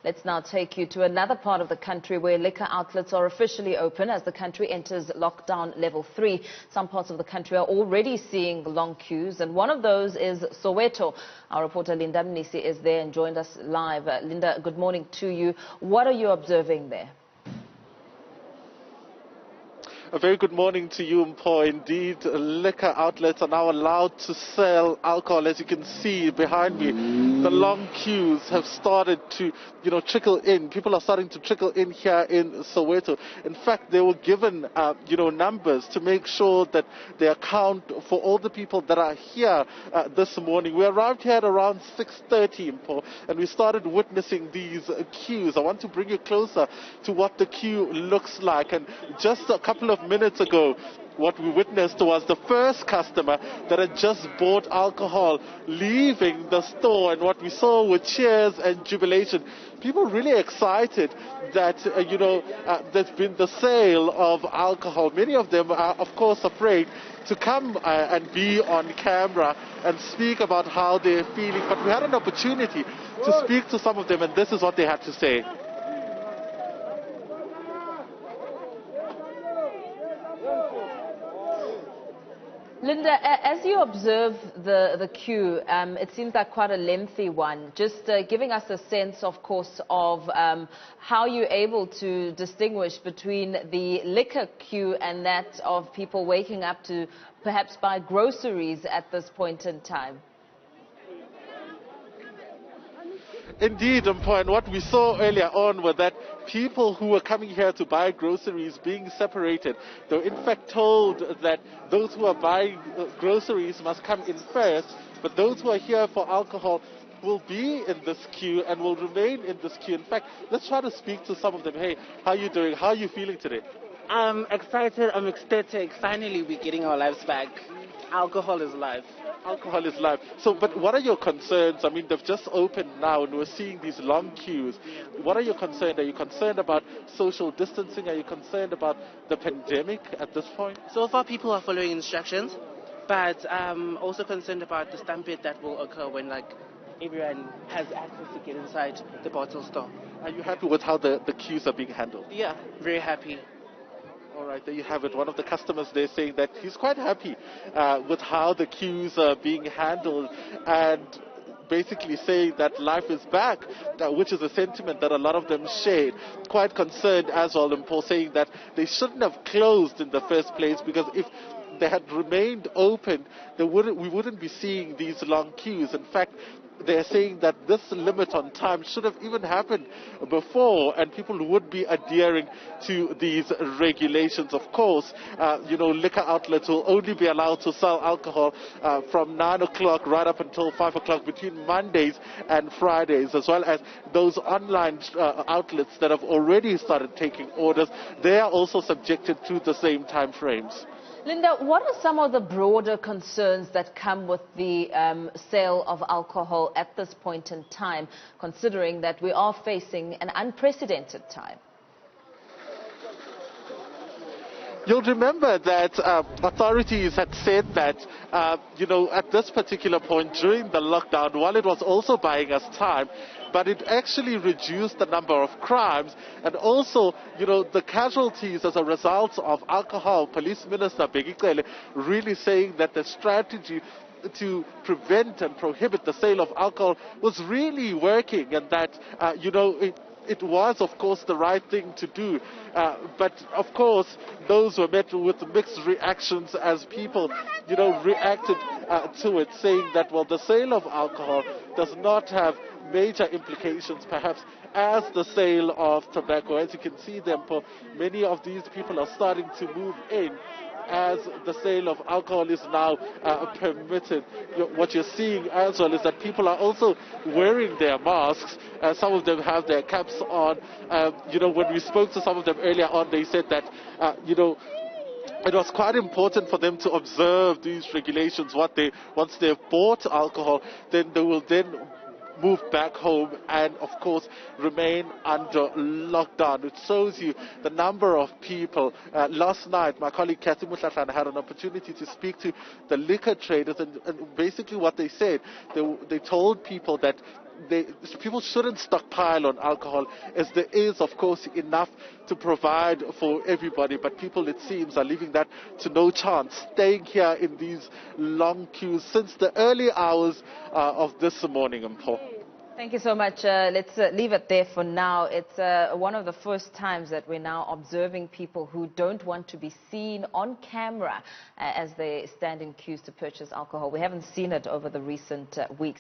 Let's now take you to another part of the country where liquor outlets are officially open as the country enters lockdown level 3. Some parts of the country are already seeing long queues, and one of those is Soweto. Our reporter Linda Mnisi is there and joined us live. Linda, good morning to you. What are you observing there? A very good morning to you, Mpho. Indeed, liquor outlets are now allowed to sell alcohol. As you can see behind me, the long queues have started to, trickle in. People are starting to trickle in here in Soweto. In fact, they were given, numbers to make sure that they account for all the people that are here this morning. We arrived here at around 6:30, Mpho, and we started witnessing these queues. I want to bring you closer to what the queue looks like. And just a couple of minutes ago, what we witnessed was the first customer that had just bought alcohol leaving the store, and what we saw were cheers and jubilation. People really excited that, there's been the sale of alcohol. Many of them are, of course, afraid to come and be on camera and speak about how they're feeling. But we had an opportunity to speak to some of them, and this is what they had to say. Linda, as you observe the queue, it seems like quite a lengthy one. Just giving us a sense, of course, of how you're able to distinguish between the liquor queue and that of people waking up to perhaps buy groceries at this point in time. Indeed, and what we saw earlier on were that people who were coming here to buy groceries being separated. They were in fact told that those who are buying groceries must come in first, but those who are here for alcohol will be in this queue and will remain in this queue. In fact, let's try to speak to some of them. Hey, how are you doing? How are you feeling today? I'm excited. I'm ecstatic. Finally, we're getting our lives back. Alcohol is life. Alcohol is life. So, but what are your concerns? I mean, they've just opened now and we're seeing these long queues. What are your concerns? Are you concerned about social distancing? Are you concerned about the pandemic at this point? So far, people are following instructions, but I'm also concerned about the stampede that will occur when, everyone has access to get inside the bottle store. Are you happy with how the queues are being handled? Yeah, very happy. All right, there you have it. One of the customers there saying that he's quite happy with how the queues are being handled, and basically saying that life is back, which is a sentiment that a lot of them shared. Quite concerned as well, and Paul saying that they shouldn't have closed in the first place, because if they had remained open, we wouldn't be seeing these long queues. In fact, they're saying that this limit on time should have even happened before, and people would be adhering to these regulations. Of course, liquor outlets will only be allowed to sell alcohol from 9 o'clock right up until 5 o'clock between Mondays and Fridays, as well as those online outlets that have already started taking orders. They are also subjected to the same time frames. Linda, what are some of the broader concerns that come with the sale of alcohol at this point in time, considering that we are facing an unprecedented time? You'll remember that authorities had said that, at this particular point during the lockdown, while it was also buying us time, but it actually reduced the number of crimes and also, the casualties as a result of alcohol. Police Minister Begicele really saying that the strategy to prevent and prohibit the sale of alcohol was really working, and that, it was, of course, the right thing to do. But, of course, those were met with mixed reactions as people, reacted to it, saying that, well, the sale of alcohol does not have major implications, perhaps, as the sale of tobacco. As you can see them, many of these people are starting to move in as the sale of alcohol is now permitted. What you're seeing as well is that people are also wearing their masks. Some of them have their caps on. When we spoke to some of them earlier on, they said that, it was quite important for them to observe these regulations. Once they've bought alcohol, then they will then move back home and, of course, remain under lockdown. It shows you the number of people. Last night, my colleague Kathy Mutlatlana had an opportunity to speak to the liquor traders, and basically what they said, they told people that people shouldn't stockpile on alcohol, as there is, of course, enough to provide for everybody. But people, it seems, are leaving that to no chance, staying here in these long queues since the early hours of this morning, Mpho. Thank you so much. Let's leave it there for now. It's one of the first times that we're now observing people who don't want to be seen on camera as they stand in queues to purchase alcohol. We haven't seen it over the recent weeks.